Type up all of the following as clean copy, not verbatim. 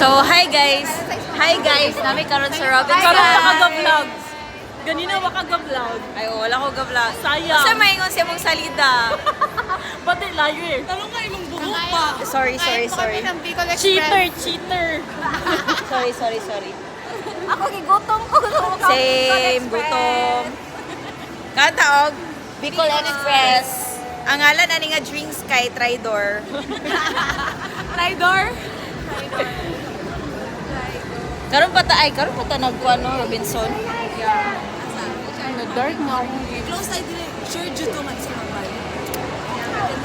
So, hi guys! Hi guys! Nami karon sa Robinson. Karon makaga-vlogs. Ganina makaga-vlog. Ay, wala ko ga-vlog. Sayang. Basta maingon siya mong salida. Pati layo eh. Talong ka imong buhok pa. Sorry. Cheater. Sorry. Ako gigutom ko. Same, gutom. Kataog, Bicol Express. Ang ngalan ani nga drinks kay Tridor. Tridor. Karon pa ta nagkuha no Robinson. Dark na ako. Close side dire. Sure jud to man sa mabay.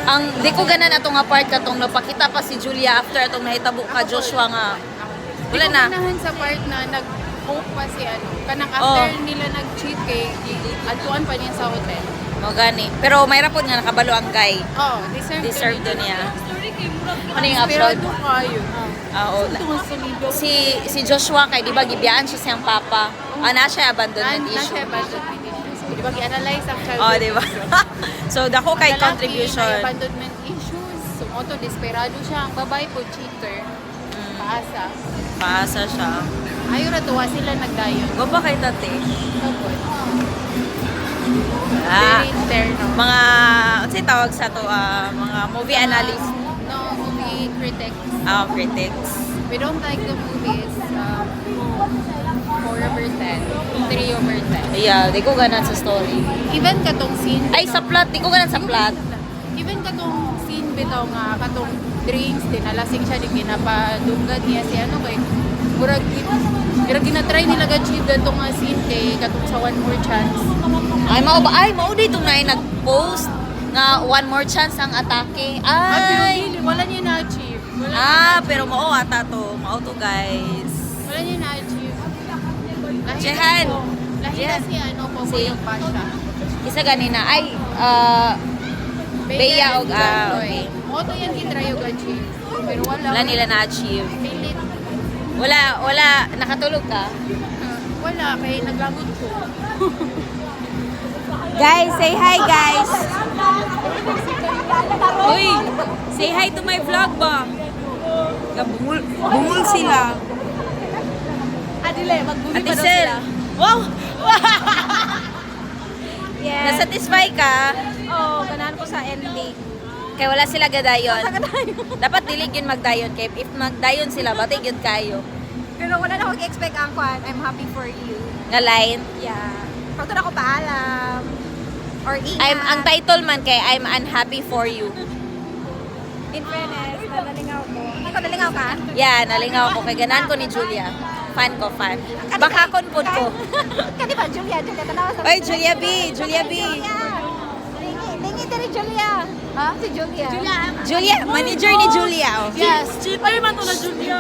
Ang di ko ganan atong nga part katong napakita pa si Julia after atong nahitabo ka Joshua nga. Wala na. Unahan sa part na nag-hope pa si ano. Kanang after nila nag-cheat kay atuan pa niya sa hotel. Mo gani. Pero may rapod nga nakabalo ang guy. Oh, Deserve to niya. Ano yung Pero upload? doon kayo. Oo. Si Joshua kay di ba gibiyaan siya siyang papa. Ana siya abandonment Na issue. siya budget issues. Di ba i-analyze ang child Oh, di ba? So dako kay Lalaki, contribution. may abandonment issues. Sumoto, desperado siya. Ang babae po, cheater. Paasa. Paasa siya. Ayaw na tuwa sila nagdayon. Go pa kay tate. Tapos, Ah, very interno. mga unsay tawag sa to mga movie analyst, No, movie critics. critics. We don't like the movies. 4/10. 3/10. Yeah, di ko ganan sa story. Even katong scene. Ay sa plot, di ko ganan sa plot. Even katong scene bitaw nga katong drinks, dinalasing siya, di ginapadunggan niya si ano kay murag ginatry nila ga-cheat datong nga scene kay katong sa One More Chance. Ay mao dito na nag-post nga one more chance ang atake. Pero Ay. really, wala niya na-achieve. Wala Pero mao ata to. Mao to guys. Wala niya na-achieve. Jehan. Lahita si ano po Si- yung Pasha. Isa ganina ay Bea og okay. Moto yan gitry yung achieve. Pero wala. Wala nila na-achieve. Pilit. Wala nakatulog ka. Wala, kay naglagot ko. Guys, say hi guys. Uy, say hi to my vlog ba? Bungol sila. Adile, magbuli Ate Sel. Wow! Yes. Nasatisfy ka? Oh, ganahan ko sa ending. Kaya wala sila gadayon. Dapat dili yun magdayon. Kaya if magdayon sila, batig yun kayo. Pero wala na akong expect ang kwan. I'm happy for you. Nga line. Yeah. Pagto na ako paalam. Or ingat. Ang title man kay I'm unhappy for you. In fairness, nalingaw ko. Ikaw nalingaw ka? Yeah, nalingaw ko. Kay ganahan ko ni Julia. Fan ko, fan. Bakakon po ko. Kani ba, Julia? Tanawa sa... Oy, Julia B. Lingi din Julia. Ha? Si Julia. Julia, manager ni Julia. Oh. Yes. Cheater man to na Julia.